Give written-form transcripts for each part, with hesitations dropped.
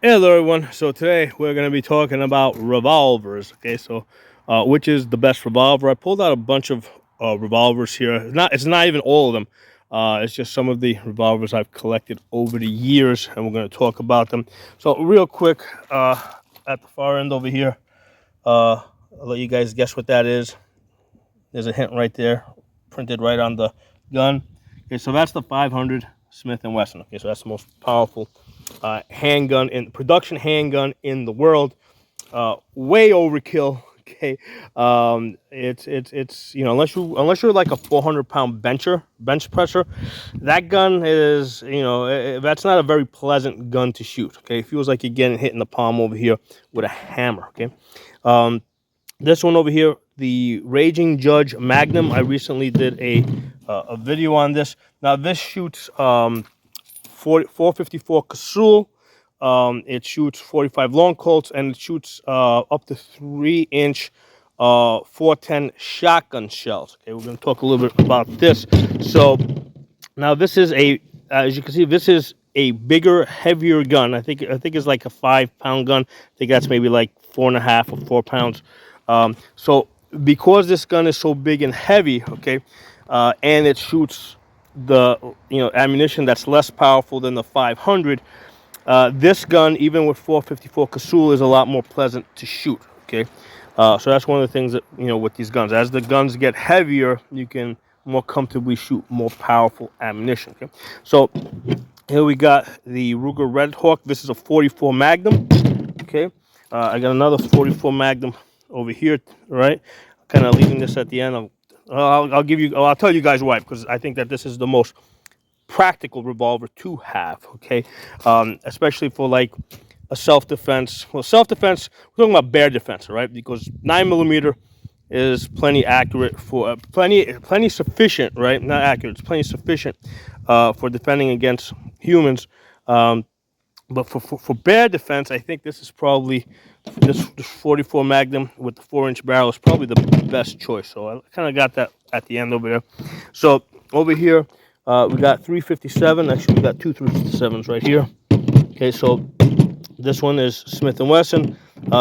Hello, everyone. So today we're going to be talking about revolvers. Okay, so which is the best revolver? I pulled out a bunch of revolvers here. It's not even all of them. It's just some of the revolvers I've collected over the years, and we're going to talk about them. So real quick, at the far end over here, I'll let you guys guess what that is. There's a hint right there, printed right on the gun. Okay, so that's the 500 Smith and Wesson. Okay, so that's the most powerful handgun in production handgun in the world. Way overkill. Okay, it's unless you're like a 400-pound bench presser, that gun is that's not a very pleasant gun to shoot. Okay, it feels like you're getting hit in the palm over here with a hammer. Okay, this one over here, the Raging Judge Magnum. I recently did a video on this. Now this shoots 454 Casull. It shoots 45 long Colts, and it shoots up to 3-inch 410 shotgun shells. Okay, we're going to talk a little bit about this. So now this is as you can see, this is a bigger, heavier gun. I think it's like a 5-pound gun. I think that's maybe like 4.5 or 4 pounds. So because this gun is so big and heavy, okay, and it shoots the ammunition that's less powerful than the 500. This gun, even with 454 Casull, is a lot more pleasant to shoot. Okay, so that's one of the things that with these guns. As the guns get heavier, you can more comfortably shoot more powerful ammunition. Okay, so here we got the Ruger Red Hawk. This is a 44 Magnum. Okay, I got another 44 Magnum over here. Right, kind of leaving this at the end. I'll tell you guys why, because I think that this is the most practical revolver to have. Okay, especially for like a self-defense. Well, self-defense, we're talking about bear defense, right? Because 9mm is plenty accurate for plenty sufficient, right? Not accurate, it's plenty sufficient for defending against humans. But for bear defense, I think this is probably this 44 Magnum with the 4-inch barrel is probably the best choice. So I kind of got that at the end over there. So over here, we got 357. Actually, we got two 357s right here. Okay, so this one is Smith and Wesson.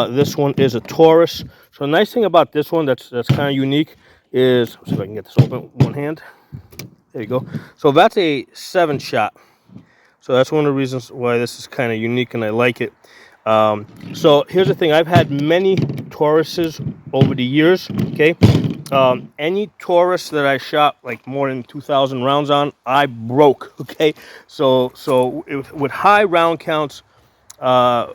This one is a Taurus. So a nice thing about this one that's kind of unique is, let's see if I can get this open with one hand. There you go. So that's a 7-shot. So that's one of the reasons why this is kind of unique, and I like it. So here's the thing. I've had many Tauruses over the years. Okay, any Taurus that I shot like more than 2,000 rounds on, I broke. Okay, so with high round counts, I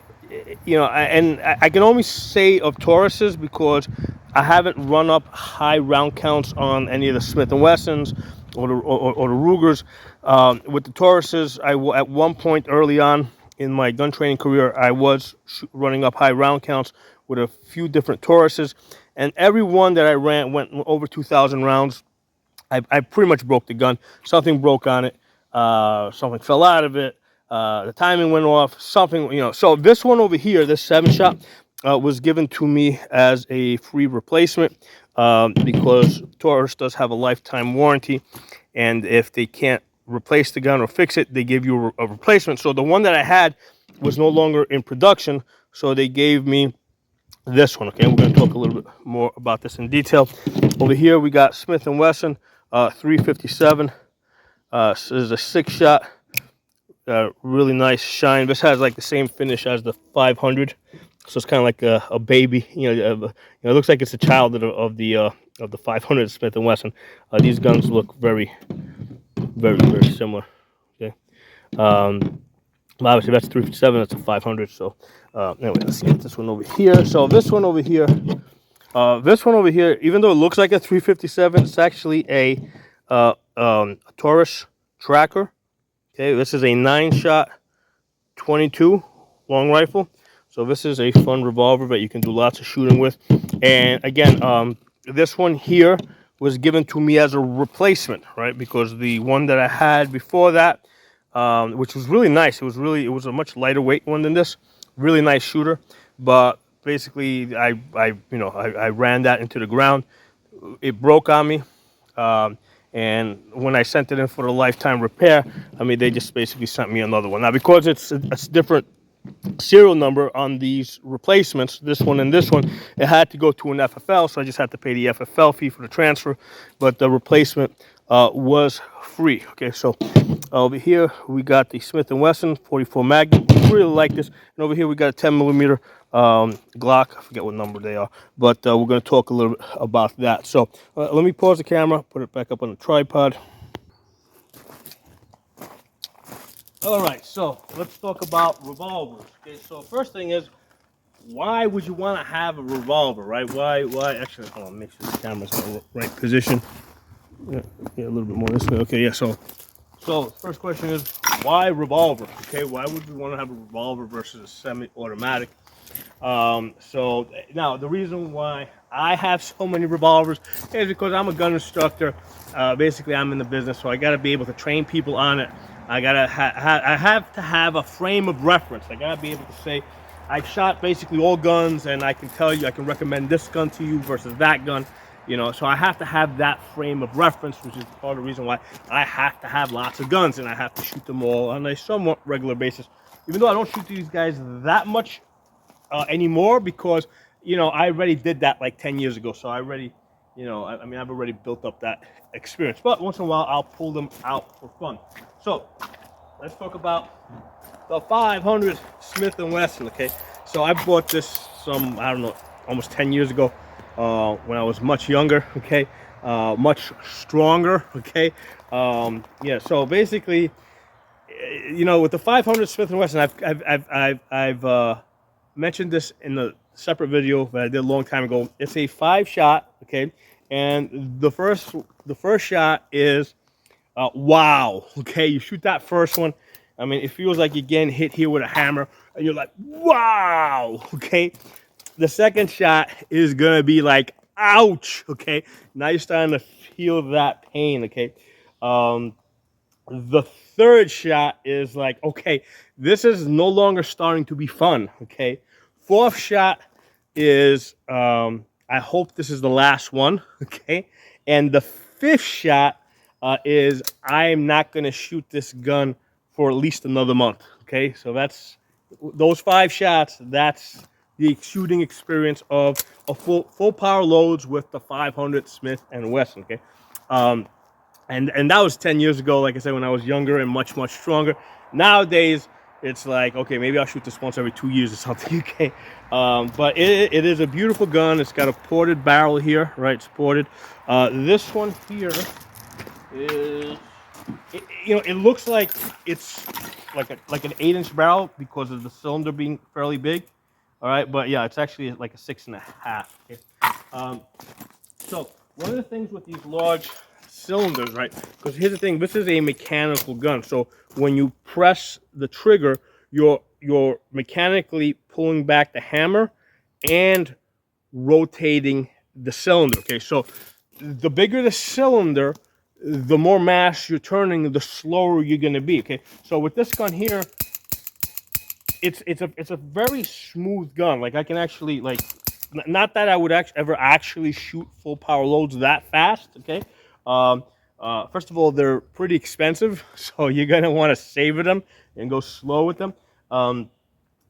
can only say of Tauruses because I haven't run up high round counts on any of the Smith and Wessons or the Rugers. With the Tauruses, at one point early on in my gun training career, I was running up high round counts with a few different Tauruses, and every one that I ran went over 2,000 rounds. I pretty much broke the gun. Something broke on it. Something fell out of it. The timing went off. Something. So this one over here, this 7-shot, was given to me as a free replacement because Taurus does have a lifetime warranty, and if they can't replace the gun or fix it, they give you a replacement. So the one that I had was no longer in production, so they gave me this one. Okay, we're going to talk a little bit more about this in detail. Over here, we got Smith and Wesson 357. This is a 6-shot. Really nice shine. This has like the same finish as the 500, so it's kind of like a baby. It looks like it's a child of the 500 Smith and Wesson. These guns look very, very, very similar. Okay. Obviously that's 357. That's a 500. So anyway, let's get this one over here. So this one over here, even though it looks like a 357, it's actually a Taurus tracker. Okay, this is a 9-shot 22 long rifle. So this is a fun revolver that you can do lots of shooting with. And again, this one here was given to me as a replacement, right? Because the one that I had before that, which was really nice. It was a much lighter weight one than this. Really nice shooter, but basically I ran that into the ground. It broke on me. And when I sent it in for the lifetime repair, I mean, they just basically sent me another one. Now, because it's different serial number on these replacements, this one and this one, it had to go to an FFL, so I just had to pay the FFL fee for the transfer, but the replacement was free. Okay, so over here we got the Smith & Wesson 44 Magnum. Really like this. And over here we got a 10 millimeter Glock. I forget what number they are, but we're going to talk a little bit about that. So let me pause the camera, put it back up on the tripod. All right, so let's talk about revolvers. Okay, so first thing is, why would you want to have a revolver, right? Why? Actually, hold on, make sure the camera's in the right position. Yeah, a little bit more this way. Okay, yeah. So first question is, why revolver? Okay, why would we want to have a revolver versus a semi-automatic? So now the reason why I have so many revolvers is because I'm a gun instructor. Basically, I'm in the business, so I got to be able to train people on it. I have to have a frame of reference. I got to be able to say, I've shot basically all guns, and I can tell you, I can recommend this gun to you versus that gun. You know, so I have to have that frame of reference, which is part of the reason why I have to have lots of guns, and I have to shoot them all on a somewhat regular basis. Even though I don't shoot these guys that much anymore, because, you know, I already did that like 10 years ago. So I already, you know, I mean, I've already built up that experience. But once in a while, I'll pull them out for fun. So let's talk about the 500 Smith & Wesson, okay? So I bought this some, I don't know, almost 10 years ago when I was much younger, okay? Much stronger, okay? Yeah, so basically, you know, with the 500 Smith & Wesson, I've mentioned this in a separate video that I did a long time ago. It's a 5-shot, okay? And the first shot is wow, okay? You shoot that first one, I mean, it feels like you're getting hit here with a hammer, and you're like, wow, okay? The second shot is gonna be like, ouch, okay? Now you're starting to feel that pain, okay? The third shot is like, okay, this is no longer starting to be fun, okay? Fourth shot is, I hope this is the last one, okay? And the fifth shot is, I am not going to shoot this gun for at least another month, okay? So that's, those 5 shots, that's the shooting experience of a full power loads with the 500 Smith & Wesson, okay? And that was 10 years ago, like I said, when I was younger and much stronger. Nowadays, it's like, okay, maybe I'll shoot this once every 2 years or something, okay? But it is a beautiful gun. It's got a ported barrel here, right? It's ported. This one here is, you know, it looks like it's like an 8-inch barrel because of the cylinder being fairly big, all right? But yeah, it's actually like a 6.5. Okay? So one of the things with these large cylinders, right? Because here's the thing, this is a mechanical gun. So when you press the trigger, you're mechanically pulling back the hammer and rotating the cylinder. Okay, so the bigger the cylinder, the more mass you're turning, the slower you're gonna be. Okay, so with this gun here, it's a very smooth gun. Like I can actually, like, not that I would ever actually shoot full power loads that fast, okay? First of all, they're pretty expensive, so you're gonna want to savor them and go slow with them. You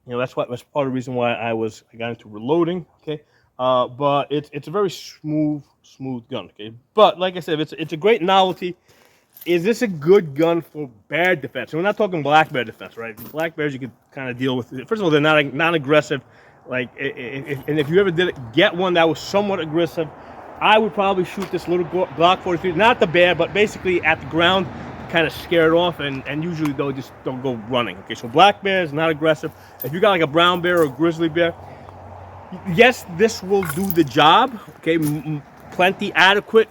know, that's part of the reason why I got into reloading, okay? But it's a very smooth gun, okay? But like I said, it's a great novelty. Is this a good gun for bear defense? And we're not talking black bear defense, right? Black bears you can kind of deal with. First of all, they're not aggressive. Like, and if you ever did get one that was somewhat aggressive, I would probably shoot this little Glock 43, not the bear, but basically at the ground, kind of scare it off, and usually they'll just don't go running. Okay, so black bear is not aggressive. If you got like a brown bear or a grizzly bear, yes, this will do the job. Okay, plenty adequate.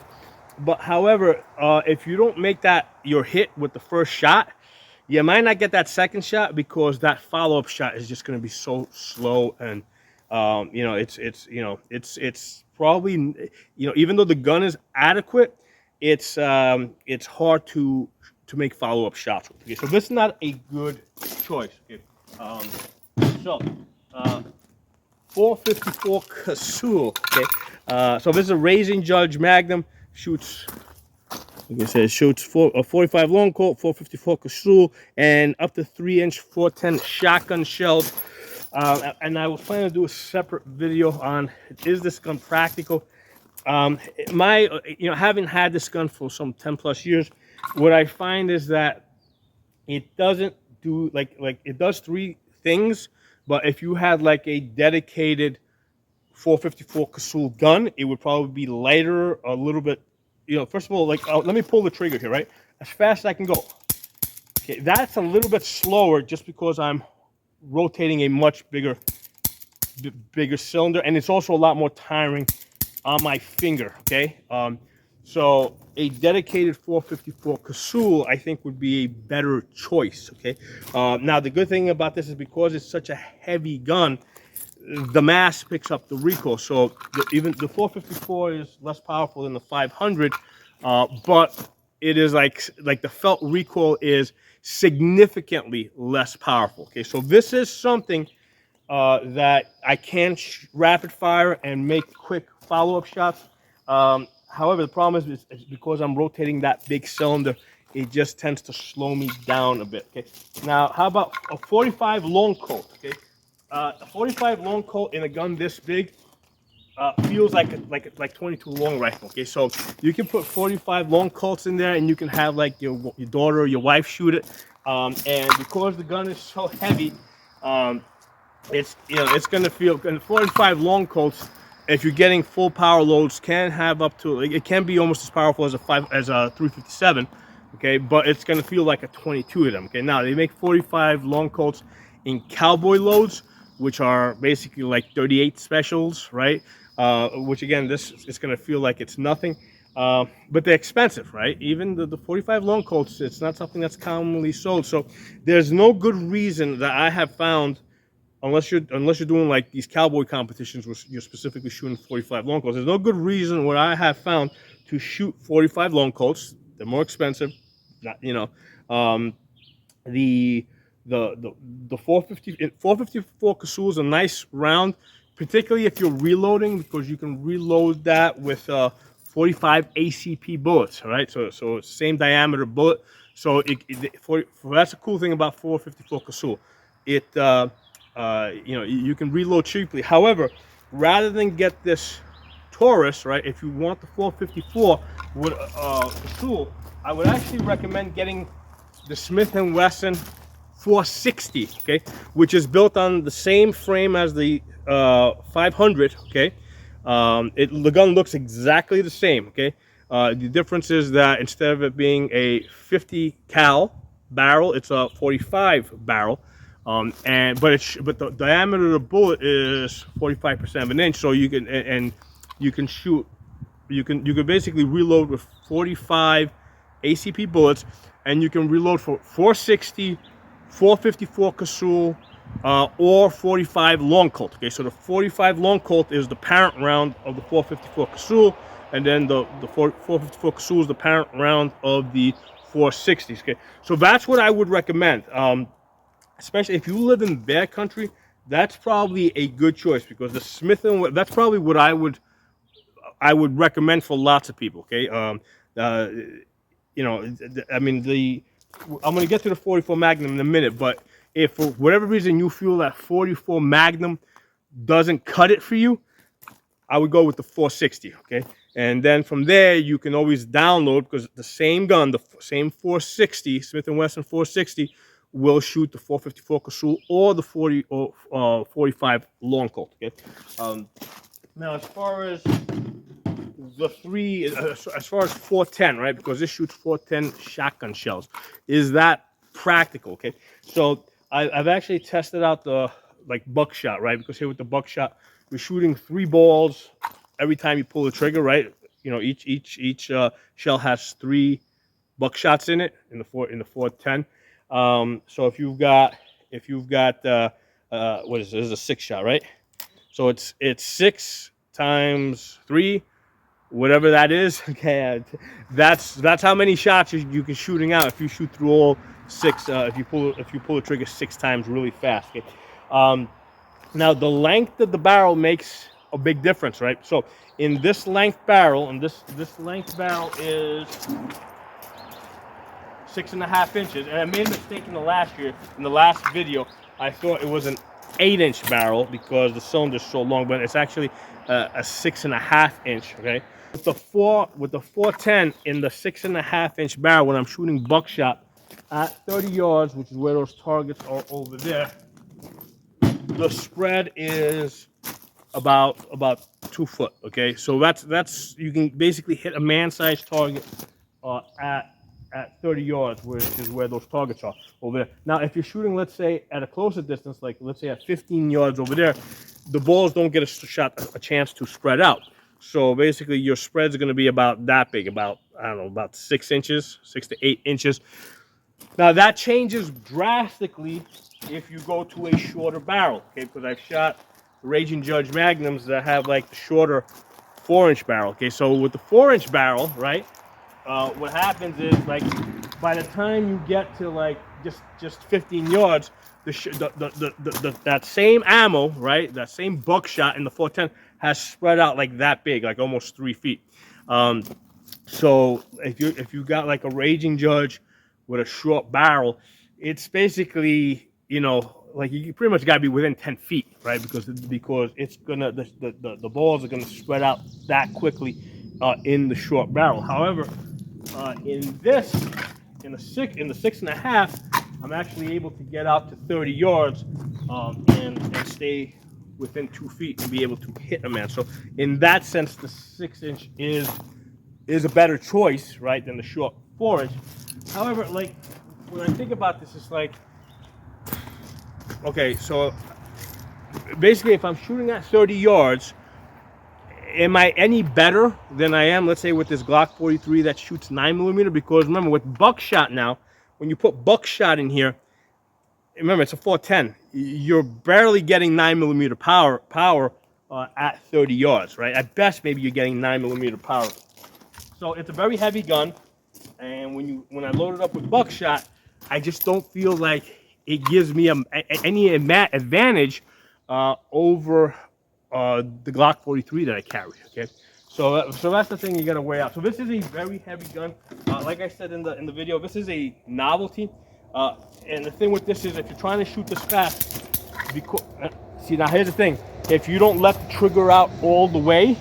But however, if you don't make that your hit with the first shot, you might not get that second shot because that follow-up shot is just going to be so slow, and you know, it's probably, you know, even though the gun is adequate, it's hard to make follow-up shots with. Okay, so this is not a good choice. Okay, so 454 Casull. Okay, so this is a Raising Judge Magnum. Shoots Like I said, it shoots a 45 long Colt, 454 Casull, and up to 3-inch 410 shotgun shells. And I was planning to do a separate video on, is this gun practical? Having had this gun for some 10 plus years, what I find is that it doesn't do like it does three things, but if you had like a dedicated 454 Casull gun, it would probably be lighter, a little bit. First of all, like let me pull the trigger here, right? As fast as I can go. Okay, that's a little bit slower just because I'm rotating a much bigger cylinder, and it's also a lot more tiring on my finger. Okay, so a dedicated 454 Casull, I think, would be a better choice. Okay, now the good thing about this is because it's such a heavy gun, the mass picks up the recoil. So even the 454 is less powerful than the 500, but it is like the felt recoil is significantly less powerful. Okay, so this is something that I can rapid fire and make quick follow-up shots. However, the problem is because I'm rotating that big cylinder, it just tends to slow me down a bit. Okay. Now, how about a 45 long Colt? Okay. A 45 long Colt in a gun this big feels like 22 long rifle. Okay, so you can put 45 long Colts in there, and you can have like your daughter or your wife shoot it. And because the gun is so heavy, it's gonna feel. And 45 long Colts, if you're getting full power loads, can have up to, it can be almost as powerful as a 357. Okay, but it's gonna feel like a 22 of them. Okay, now they make 45 long Colts in cowboy loads, which are basically like 38 specials, right? Which again, this is gonna feel like it's nothing. But they're expensive, right? Even the 45 long Colts, it's not something that's commonly sold. So there's no good reason that I have found, unless you're doing like these cowboy competitions where you're specifically shooting 45 long Colts. There's no good reason what I have found to shoot 45 long Colts. They're more expensive. The 454 Casull is a nice round, particularly if you're reloading, because you can reload that with 45 ACP bullets. Right, so same diameter bullet. So that's a cool thing about 454 Casull. You can reload cheaply. However, rather than get this Taurus, right, if you want the 454 with Casull, I would actually recommend getting the Smith & Wesson 460, okay, which is built on the same frame as the 500, okay. The gun looks exactly the same, okay. The difference is that instead of it being a 50 cal barrel, it's a 45 barrel, but the diameter of the bullet is 45% of an inch, so you can you can shoot. You can basically reload with 45 ACP bullets, and you can reload for 460, 454 Casull, or 45 long Colt. Okay, so the 45 long Colt is the parent round of the 454 Casull, and then the 454 Casull is the parent round of the 460s. Okay, so that's what I would recommend. Especially if you live in bear country, that's probably a good choice, because the Smith & Wesson, that's probably what I would recommend for lots of people. Okay, I mean, I'm going to get to the 44 Magnum in a minute, but if for whatever reason you feel that 44 Magnum doesn't cut it for you, I would go with the 460. Okay, and then from there you can always download, because the same gun, the same 460, Smith & Wesson 460, will shoot the 454 Casull or the 45 long Colt. Okay, now as far as as far as 410, right? Because this shoots 410 shotgun shells. Is that practical? Okay, so I've actually tested out the buckshot, right? Because here with the buckshot, you're shooting 3 balls every time you pull the trigger, right? Each shell has 3 buckshots in it in the 410. So if you've got what is this? This is a 6 shot, right? So it's 6 times 3, whatever that is. Okay, that's how many shots you can shooting out if you shoot through all 6. If you pull the trigger 6 times really fast. Okay. Now the length of the barrel makes a big difference, right? So in this length barrel, and this length barrel is 6.5 inches, and I made a mistake in the last video. I thought it was an 8-inch barrel because the cylinder's so long, but it's actually a 6.5 inch. Okay, with the 410 in the 6.5 inch barrel, when I'm shooting buckshot at 30 yards, which is where those targets are over there, the spread is about 2 foot. Okay, so that's you can basically hit a man-sized target at 30 yards, which is where those targets are over there. Now, if you're shooting, let's say, at a closer distance, like let's say at 15 yards over there, the balls don't get a chance to spread out. So basically, your spreads are going to be about that big, about, I don't know, about 6 inches, 6 to 8 inches. Now, that changes drastically if you go to a shorter barrel, okay? Because I've shot Raging Judge Magnums that have like the shorter 4-inch barrel, okay? So with the 4-inch barrel, right, what happens is, like, by the time you get to like just 15 yards, that same ammo, right, that same buckshot in the 410 has spread out like that big, like almost 3 feet. So if you got like a Raging Judge with a short barrel, it's basically, you know, like you pretty much got to be within 10 feet, right? Because it's gonna the balls are gonna spread out that quickly in the short barrel. However, in the 6.5, I'm actually able to get out to 30 yards and stay within 2 feet and be able to hit a man. So in that sense, the 6-inch is a better choice, right, than the short 4-inch. However, like, when I think about this, it's like, okay, so basically if I'm shooting at 30 yards, am I any better than I am, let's say, with this Glock 43 that shoots 9mm? Because remember, with buckshot now, when you put buckshot in here, remember, it's a 410. You're barely getting 9mm power at 30 yards, right? At best, maybe you're getting 9mm power. So it's a very heavy gun, and when I load it up with buckshot, I just don't feel like it gives me any advantage over the Glock 43 that I carry. Okay, so that's the thing you got to weigh out. So this is a very heavy gun. Like I said in the video, this is a novelty. And the thing with this is, if you're trying to shoot this fast, see, now here's the thing: if you don't let the trigger out all the way,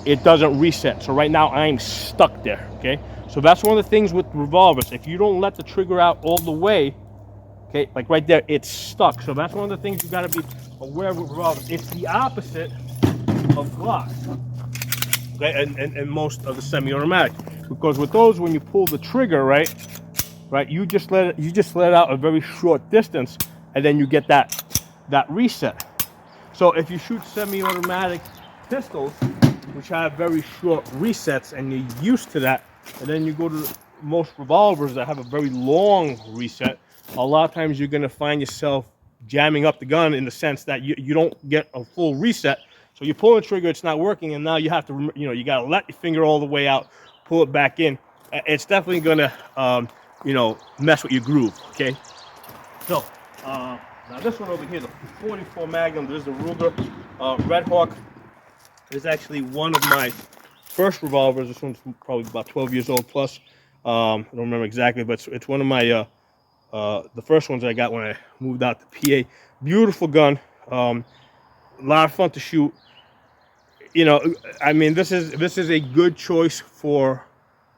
it doesn't reset. So right now I'm stuck there. Okay, so that's one of the things with revolvers. If you don't let the trigger out all the way, okay, like right there, it's stuck. So that's one of the things you got to be aware of with revolvers. It's the opposite of Glocks, okay, and most of the semi-automatic, because with those, when you pull the trigger, right, you just let it out a very short distance, and then you get that reset. So if you shoot semi-automatic pistols, which have very short resets, and you're used to that, and then you go to most revolvers that have a very long reset, a lot of times you're going to find yourself jamming up the gun, in the sense that you don't get a full reset. So you pull the trigger, it's not working, and now you have to, you got to let your finger all the way out, pull it back in. It's definitely going to, mess with your groove, okay? So, now this one over here, the 44 Magnum, there's the Ruger Red Hawk. It's actually one of my first revolvers. This one's probably about 12 years old plus. I don't remember exactly, but it's one of my the first ones I got when I moved out to PA. Beautiful gun, a lot of fun to shoot. I mean, this is a good choice for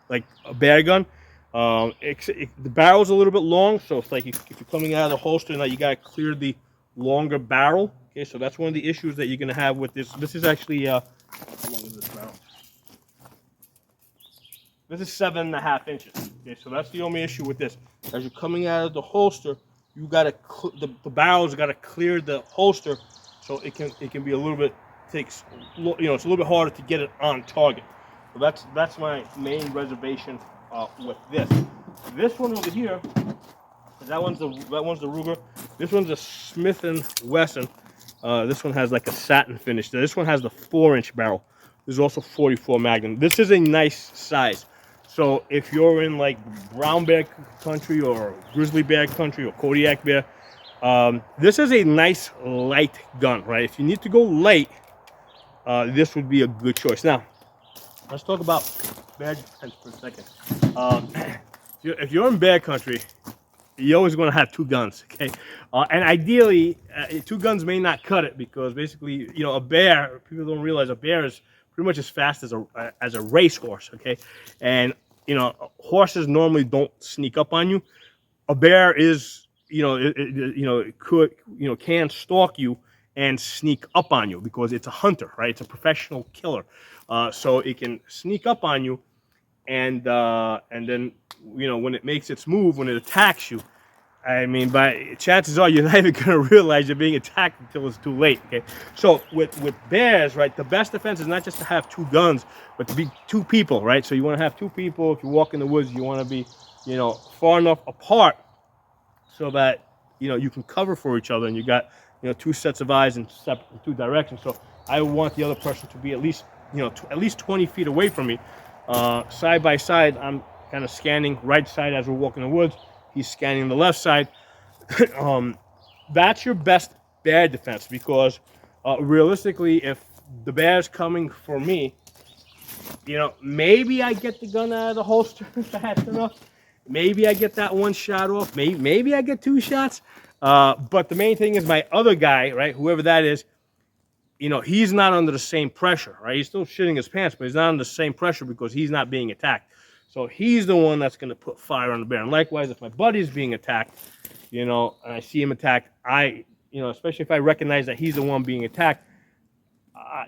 like a bear gun. The barrel's a little bit long, so it's like if you're coming out of the holster, now you gotta clear the longer barrel. Okay, so that's one of the issues that you're gonna have with this. This is actually how long is this barrel? This is 7.5 inches. Okay, so that's the only issue with this. As you're coming out of the holster, you gotta the barrel's gotta clear the holster, so it can be a little bit it's a little bit harder to get it on target. So that's my main reservation with this. This one over here, that one's the Ruger. This one's a Smith & Wesson. This one has like a satin finish. This one has the 4-inch barrel. There's also 44 Magnum. This is a nice size. So if you're in like brown bear country or grizzly bear country or Kodiak bear, this is a nice light gun, right? If you need to go light, this would be a good choice. Now, let's talk about bear defense for a second. if you're in bear country, you're always going to have two guns, okay? And ideally, two guns may not cut it because basically, you know, a bear. People don't realize a bear is pretty much as fast as a racehorse, okay? And you know, horses normally don't sneak up on you. A bear is, you know, it could, you know, can stalk you and sneak up on you because it's a hunter, right? It's a professional killer, so it can sneak up on you, and then, you know, when it makes its move, when it attacks you, I mean, but chances are you're not even gonna realize you're being attacked until it's too late. Okay, so with bears, right, the best defense is not just to have two guns, but to be two people, right? So you want to have two people. If you walk in the woods, you want to be, you know, far enough apart so that, you know, you can cover for each other, and you got, you know, two sets of eyes in two directions. So I want the other person to be at least, you know, at least 20 feet away from me, side by side. I'm kind of scanning right side as we're walking in the woods. He's scanning the left side. That's your best bear defense because realistically, if the bear's coming for me, you know, maybe I get the gun out of the holster fast enough. Maybe I get that one shot off. Maybe I get two shots. But the main thing is my other guy, right, whoever that is, you know, he's not under the same pressure, right? He's still shitting his pants, but he's not under the same pressure because he's not being attacked. So he's the one that's going to put fire on the bear. And likewise, if my buddy's being attacked, you know, and I see him attacked, you know, especially if I recognize that he's the one being attacked,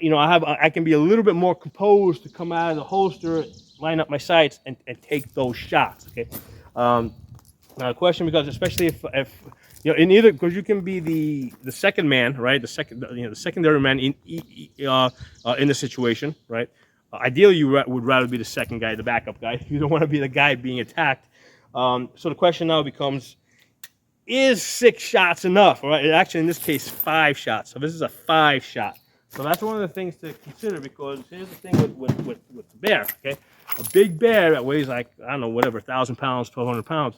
you know, I can be a little bit more composed to come out of the holster, line up my sights, and take those shots. Okay. Now the question becomes, especially if you know, in either, because you can be the second man, right? The secondary man in the situation, right? Ideally, you would rather be the second guy, the backup guy. You don't want to be the guy being attacked. So the question now becomes, is 6 shots enough? Right? Actually, in this case, 5 shots. So this is a 5 shot. So that's one of the things to consider, because here's the thing with the bear, okay? A big bear that weighs like, I don't know, whatever, 1,000 pounds, 1,200 pounds,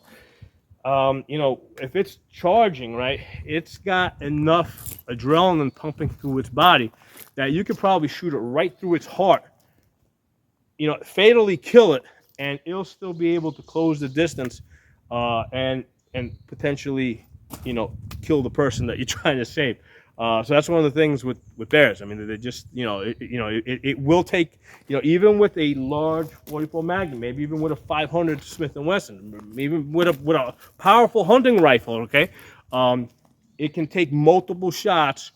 you know, if it's charging, right, it's got enough adrenaline pumping through its body that you could probably shoot it right through its heart, you know, fatally kill it, and it'll still be able to close the distance and potentially, you know, kill the person that you're trying to save. So that's one of the things with bears. I mean, they just, you know, it will take, you know, even with a large 44 Magnum, maybe even with a 500 Smith & Wesson, even with a powerful hunting rifle, okay, it can take multiple shots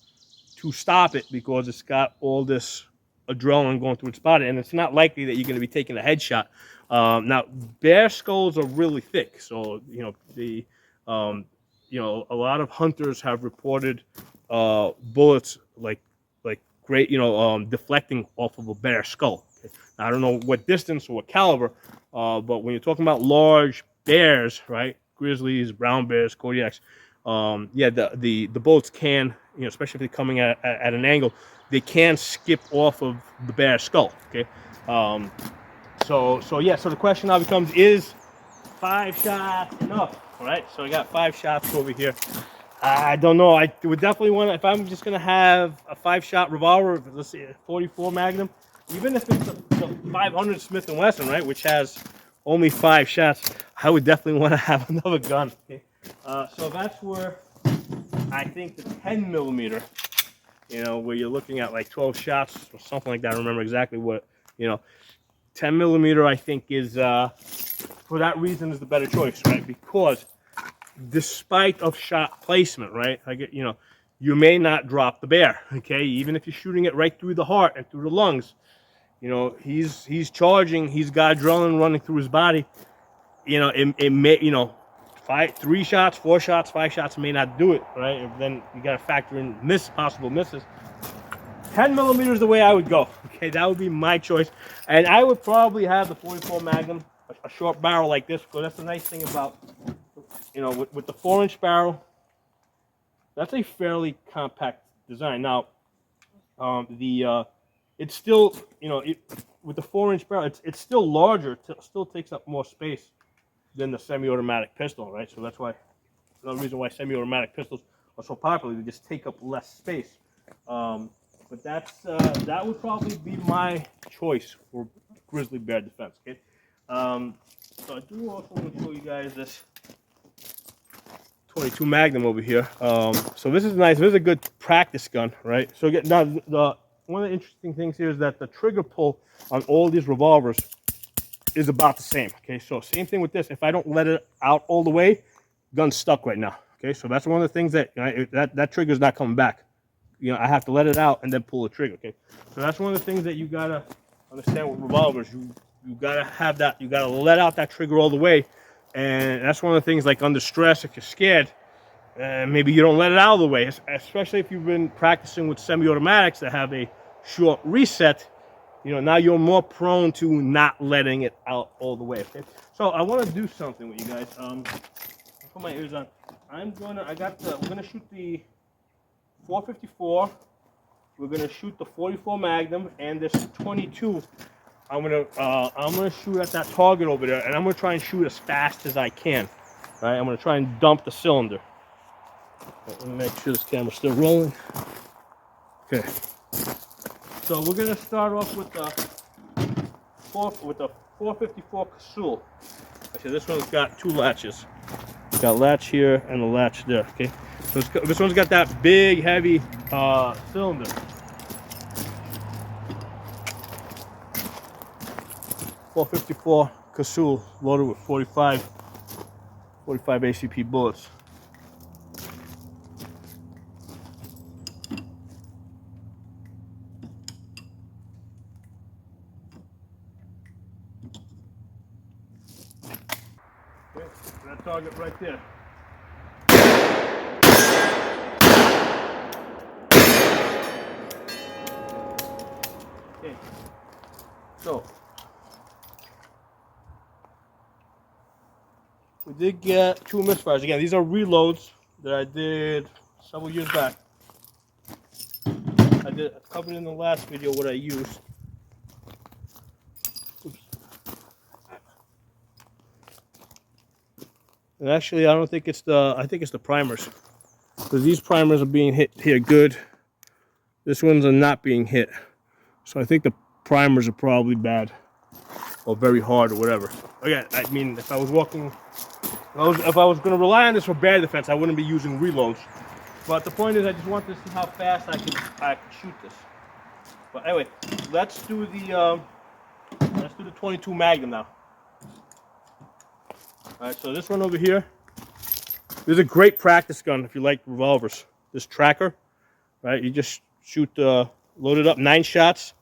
to stop it because it's got all this adrenaline going through its body, and it's not likely that you're going to be taking a headshot. Now, bear skulls are really thick, so, you know, you know, a lot of hunters have reported bullets like great, you know, deflecting off of a bear skull. Okay? Now, I don't know what distance or what caliber, but when you're talking about large bears, right, grizzlies, brown bears, Kodiaks, yeah, the bullets can, you know, especially if they're coming at an angle, they can skip off of the bear skull. Okay, so yeah, so the question now becomes, is 5 shots enough? All right, so I got 5 shots over here. I don't know. I would definitely want to, if I'm just gonna have a 5-shot revolver, let's say a 44 Magnum, even if it's a 500 Smith & Wesson, right, which has only 5 shots, I would definitely want to have another gun. Okay? So that's where I think the 10 millimeter, you know, where you're looking at like 12 shots or something like that. I don't remember exactly what, you know, 10 millimeter, I think is, for that reason, is the better choice, right? Because despite of shot placement, right, you know, you may not drop the bear, okay? Even if you're shooting it right through the heart and through the lungs, you know, he's charging, he's got adrenaline running through his body. You know, it may, you know, 3 shots, 4 shots, 5 shots may not do it, right? And then you got to factor in possible misses. 10 millimeters is the way I would go. Okay, that would be my choice, and I would probably have the 44 Magnum, a short barrel like this, because that's the nice thing about, you know, with the 4-inch barrel. That's a fairly compact design. Now, it's still, you know, with the 4-inch barrel, it's still larger. It still takes up more space than the semi-automatic pistol, right? So that's why, another reason why semi-automatic pistols are so popular. They just take up less space. But that would probably be my choice for grizzly bear defense. Okay. So I do also want to show you guys this 22 Magnum over here. So this is nice. This is a good practice gun, right? So again, now one of the interesting things here is that the trigger pull on all these revolvers is about the same. Okay, so same thing with this. If I don't let it out all the way, gun's stuck right now. Okay, so that's one of the things that that trigger's not coming back. You know, I have to let it out and then pull the trigger. Okay, so that's one of the things that you gotta understand with revolvers. You gotta have that. You gotta let out that trigger all the way, and that's one of the things. Like under stress, if you're scared, maybe you don't let it out of the way. Especially if you've been practicing with semi-automatics that have a short reset. You know, now you're more prone to not letting it out all the way. Okay, so I want to do something with you guys. Put my ears on. We're gonna shoot the 454. We're gonna shoot the 44 Magnum and this 22. I'm gonna shoot at that target over there, and I'm gonna try and shoot as fast as I can. All right, I'm gonna try and dump the cylinder. Let me make sure this camera's still rolling. Okay. So we're gonna start off with the 454 Casull. Actually, this one's got two latches. It's got a latch here and a latch there. Okay, so this one's got that big, heavy cylinder. .454 Casull loaded with 45 ACP bullets. Okay, that target right there. Okay, so we did get two misfires. Again, these are reloads that I did several years back. I covered in the last video what I used. Oops. And actually, I think it's the primers, because these primers are being hit here good. This one's are not being hit, so I think the primers are probably bad or very hard or whatever. Again, I mean, if I was going to rely on this for bear defense, I wouldn't be using reloads. But the point is, I just want to see how fast I can shoot this. But anyway, let's do the 22 Magnum now. All right, so this one over here, this is a great practice gun if you like revolvers. This tracker, right? You just shoot, load it up 9 shots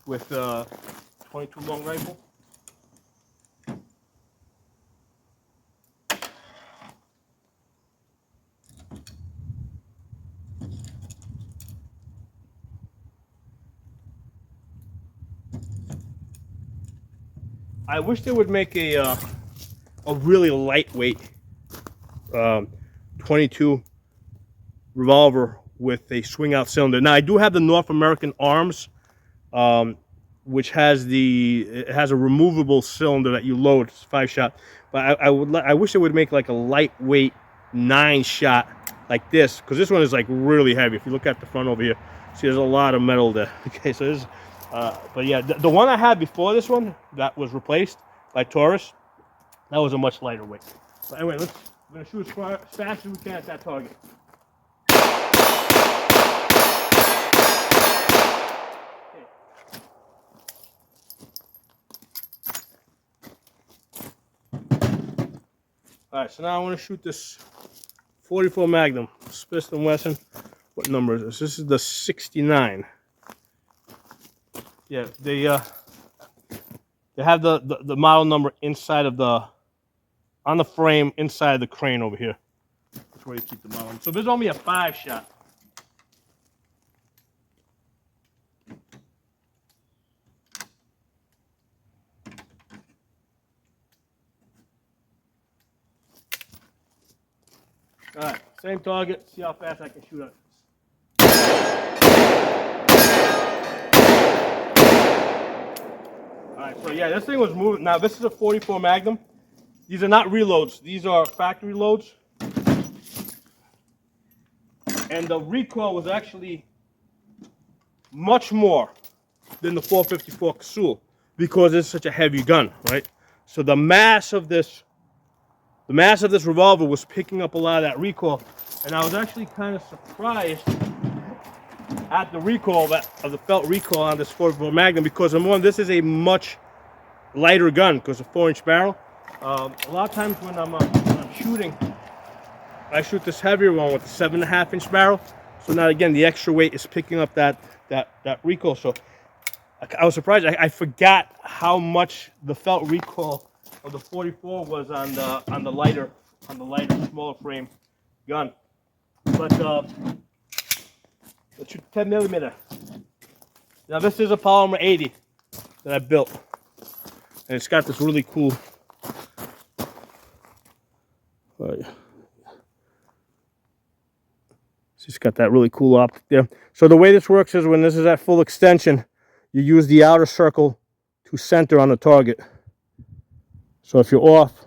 with 22 long rifle. I wish they would make a really lightweight 22 revolver with a swing out cylinder. Now I do have the North American Arms, which has a removable cylinder that you load. It's 5-shot. But I wish they would make like a lightweight 9-shot like this, because this one is like really heavy. If you look at the front over here, see there's a lot of metal there. Okay, so this. But yeah, the one I had before this one that was replaced by Taurus, that was a much lighter weight. But anyway, we're gonna shoot as fast as we can at that target. Okay. All right, so now I want to shoot this 44 Magnum Smith & Wesson. What number is this? This is the 69. Yeah, they have the model number inside of on the frame inside of the crane over here. That's where you keep the model. So there's only a 5-shot. All right, same target. See how fast I can shoot it. Alright, so yeah, this thing was moving. Now this is a 44 Magnum. These are not reloads. These are factory loads. And the recoil was actually much more than the 454 Casull, because it's such a heavy gun, right? So the mass of this revolver was picking up a lot of that recoil, and I was actually kind of surprised at the recoil of the felt recoil on this 44 Magnum, because number one, this is a much lighter gun because of 4-inch barrel. A lot of times when I'm shooting, I shoot this heavier one with the 7.5-inch barrel. So now again, the extra weight is picking up that recoil. So I was surprised. I forgot how much the felt recoil of the 44 was on the lighter, smaller frame gun. But let's shoot 10 millimeter. Now this is a polymer 80 that I built, and it's got this really cool. It's got that really cool optic there. So the way this works is when this is at full extension, you use the outer circle to center on the target. So if you're off,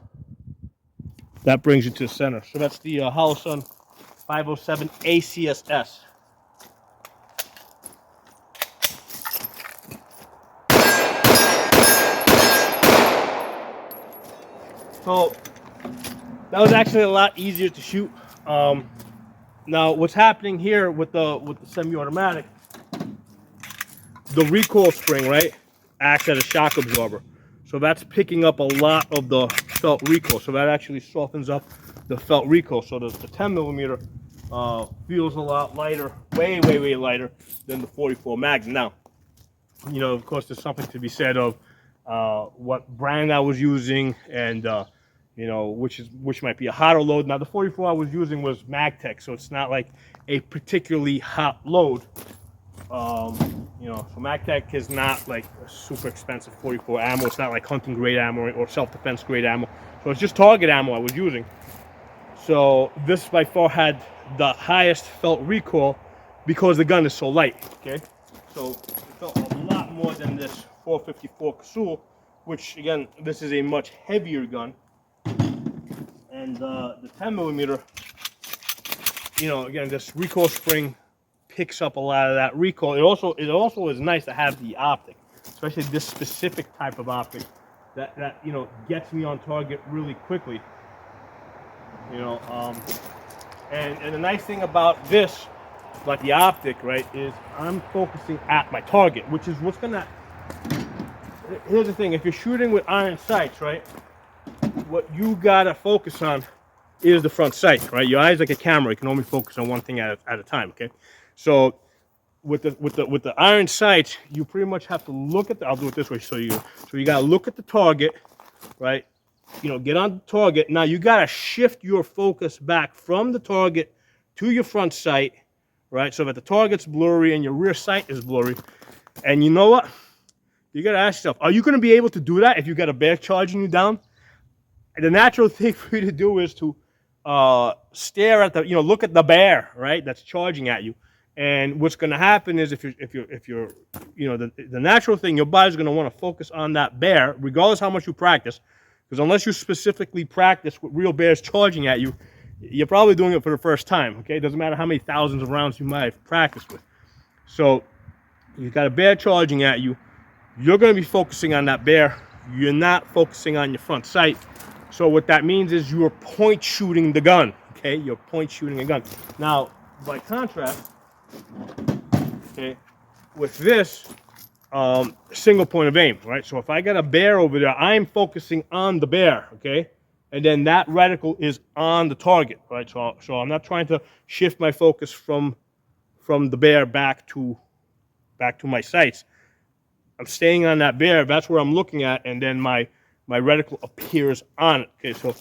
that brings you to the center. So that's the Holosun 507 ACSS. So that was actually a lot easier to shoot. Now what's happening here with the semi-automatic, the recoil spring, right, acts as a shock absorber. So that's picking up a lot of the felt recoil. So that actually softens up the felt recoil. So the 10 millimeter feels a lot lighter, way lighter than the 44 Magnum. Now, you know, of course, there's something to be said of what brand I was using, and you know, which might be a hotter load. Now the 44 I was using was Magtech, so it's not like a particularly hot load. You know, so Magtech is not like a super expensive 44 ammo. It's not like hunting grade ammo or self-defense grade ammo. So it's just target ammo I was using. So this by far had the highest felt recoil because the gun is so light. Okay, so it felt a lot more than this 454 Casull, which again, this is a much heavier gun. And the 10 millimeter, you know, again, this recoil spring picks up a lot of that recoil. It also is nice to have the optic, especially this specific type of optic that you know, gets me on target really quickly. You know, and the nice thing about this, about the optic, right, is I'm focusing at my target, which is what's gonna. Here's the thing: if you're shooting with iron sights, right, what you gotta focus on is the front sight, right? Your eyes like a camera; you can only focus on one thing at a time. Okay, so with the iron sights, you pretty much have to look at the. I'll do it this way, so you gotta look at the target, right? You know, get on the target. Now you gotta shift your focus back from the target to your front sight, right? So that the target's blurry and your rear sight is blurry. And you know what? You gotta ask yourself: are you gonna be able to do that if you got a bear charging you down? And the natural thing for you to do is to stare at the, you know, look at the bear, right, that's charging at you. And what's going to happen is if you're, you know, the natural thing, your body's going to want to focus on that bear, regardless how much you practice, because unless you specifically practice with real bears charging at you, you're probably doing it for the first time. Okay, it doesn't matter how many thousands of rounds you might have practiced with. So you've got a bear charging at you, you're going to be focusing on that bear. You're not focusing on your front sight. So what that means is you're point shooting the gun. Okay, you're point shooting a gun. Now, by contrast, okay, with this, single point of aim, right? So if I got a bear over there, I'm focusing on the bear, okay? And then that reticle is on the target, right? So I'm not trying to shift my focus from the bear back to my sights. I'm staying on that bear. That's where I'm looking at, and then my reticle appears on it. Okay, so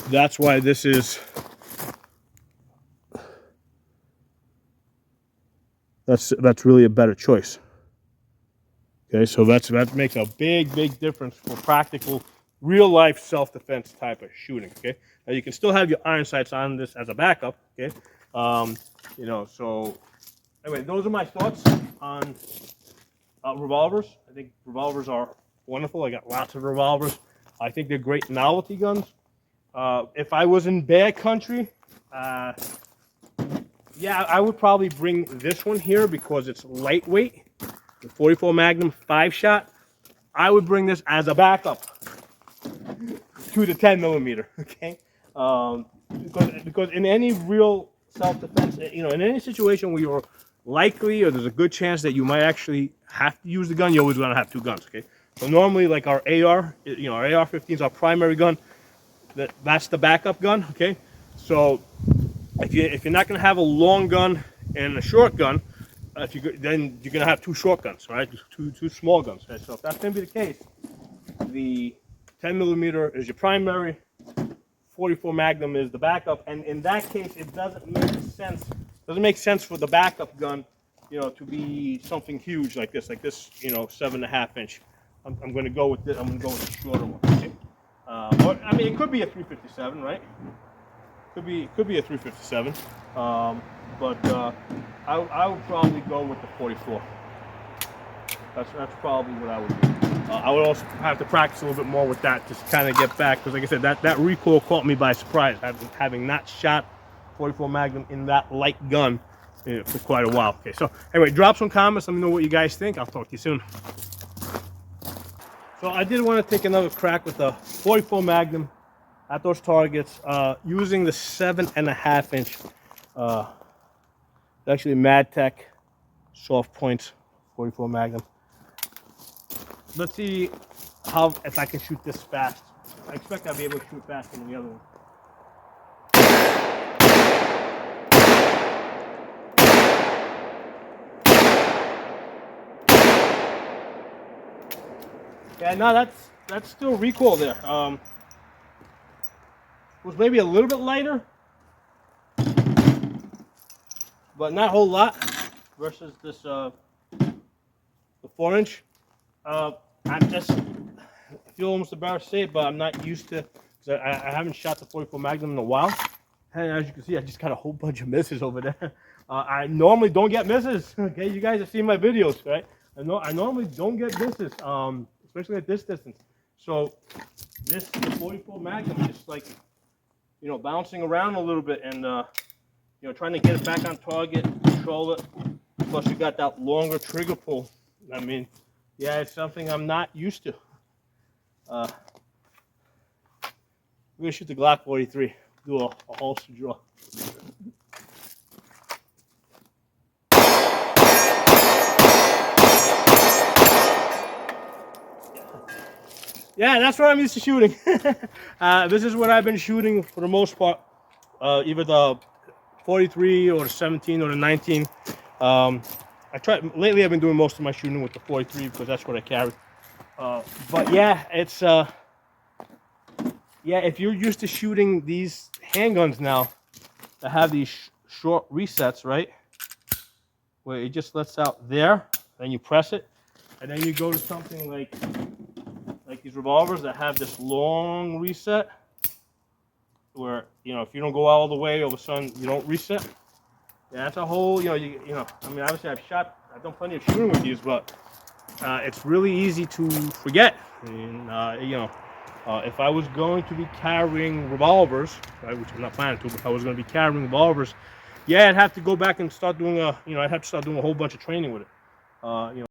that's why this is. That's really a better choice. Okay, so that makes a big difference for practical, real life self-defense type of shooting. Okay, now you can still have your iron sights on this as a backup. Okay, you know. So anyway, those are my thoughts on revolvers. I think revolvers are wonderful. I got lots of revolvers. I think they're great novelty guns. If I was in bear country, yeah, I would probably bring this one here because it's lightweight. The 44 Magnum 5-shot. I would bring this as a backup. to the 10 millimeter. Okay, because in any real self-defense, you know, in any situation where you're likely or there's a good chance that you might actually have to use the gun, you're always gonna have two guns. Okay, so normally like our AR, you know, our AR-15 is our primary gun. That's the backup gun. Okay, so if you're not gonna have a long gun and a short gun, then you're gonna have two short guns, right? Two small guns. Right? So if that's gonna be the case, the 10 millimeter is your primary, 44 Magnum is the backup, and in that case, it doesn't make sense. Doesn't make sense for the backup gun, you know, to be something huge like this, you know, 7.5 inch. I'm going to go with this. I'm going to go with the shorter one. Okay? Or I mean, it could be a 357, right? Could be a 357, but I would probably go with the 44. That's probably what I would do. I would also have to practice a little bit more with that, just kind of get back, because like I said, that recoil caught me by surprise, having not shot 44 Magnum in that light gun for quite a while. Okay, so anyway, drop some comments. Let me know what you guys think. I'll talk to you soon. So I did want to take another crack with the 44 Magnum at those targets, using the 7.5 inch, actually MadTech soft points 44 Magnum. Let's see if I can shoot this fast. I expect I'll be able to shoot faster than the other one. Yeah, no, that's still recoil there. It was maybe a little bit lighter, but not a whole lot versus this the 4 inch. I feel almost embarrassed to say it, but I'm not used to, because I haven't shot the 44 Magnum in a while. And as you can see, I just got a whole bunch of misses over there. I normally don't get misses. Okay, you guys have seen my videos, right? I normally don't get misses, especially at this distance. So the 44 Magnum is just like, you know, bouncing around a little bit and you know, trying to get it back on target, control it. Plus you got that longer trigger pull. I mean, yeah, it's something I'm not used to. We're gonna shoot the Glock 43. Do a holster draw. Yeah, that's what I'm used to shooting. This is what I've been shooting for the most part. Either the 43 or the 17 or the 19. Lately I've been doing most of my shooting with the 43 because that's what I carry. But yeah, it's yeah, if you're used to shooting these handguns now that have these short resets, right, where it just lets out there, then you press it, and then you go to something like these revolvers that have this long reset, where, you know, if you don't go all the way, all of a sudden you don't reset. Yeah, that's a whole, you know. I mean, obviously I've done plenty of shooting with these, but it's really easy to forget. And you know, if I was going to be carrying revolvers, right, which I'm not planning to, but if I was going to be carrying revolvers, yeah, I'd have to go back and start doing I'd have to start doing a whole bunch of training with it. You know.